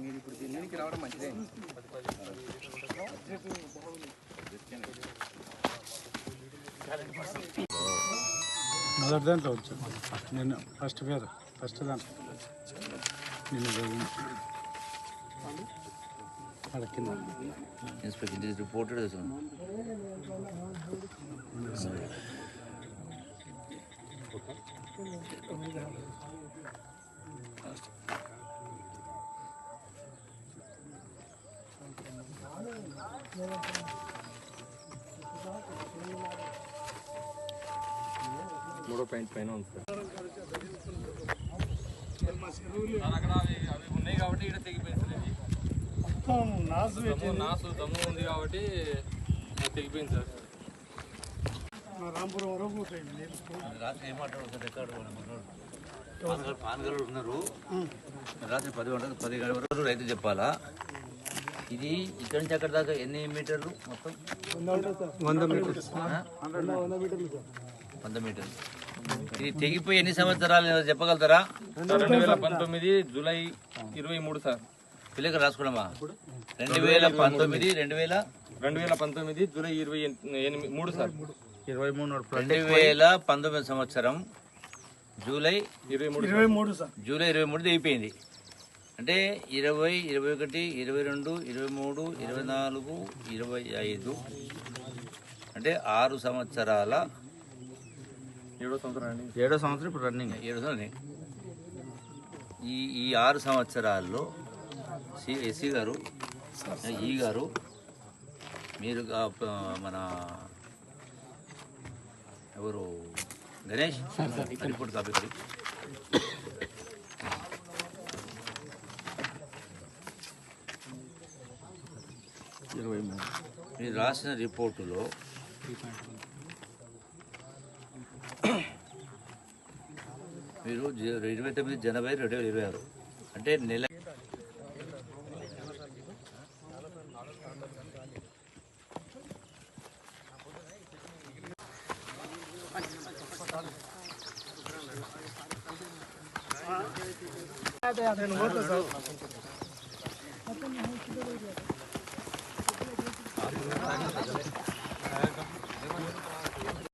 మీరు ఇప్పుడు దీనికి రావడం మంచిదే. మొదటి దాంట్లో వచ్చాను నేను ఫస్ట్ పేరు ఫస్ట్ దాంట్లో నిన్న కింద ఇన్స్పెక్షన్ రిపోర్టెడ్ మూడో పాయింట్ పైన ఉంది సార్ అక్కడ అవి ఉన్నాయి కాబట్టి ఇక్కడ తెగిపోయింది నాసు దమ్ము ఉంది కాబట్టి తెగిపోయింది సార్. రాంపురం వరకు రాత్రి ఏమాట్లాడు రికార్డు పానగలు ఉన్నారు. రాత్రి 10 గంటలకు 10 గంటల వరకు రైతు చెప్పాలా. ఇది ఇక్కడ నుంచి అక్కడ దాకా ఎన్ని మీటర్లు మొత్తం? 100 మీటర్లు. 100 మీటర్లు. ఇది తెగిపోయి ఎన్ని సంవత్సరాలు చెప్పగలుగుతారా? 2019 జూలై 23 సార్. పిల్లకి రాసుకోవడమా? 2019 జూలై 23 సార్. 2019 సంవత్సరం జూలై 23 సార్. జూలై 23 అయిపోయింది. అంటే 20, 21, 22, 23, 24, 25 అంటే 6 సంవత్సరాల 7వ సంవత్సరం. 7వ సంవత్సరం ఇప్పుడు రన్నింగ్. 7వ సంవత్సరం. ఈ 6 సంవత్సరాల్లో ఎస్సీ గారు, ఈ గారు, మీరు మన ఎవరు గణేష్ రిపోర్ట్ కాపీ కడి మీరు రాసిన రిపోర్టులో మీరు 29 జనవరి 2026 అంటే నెల అదే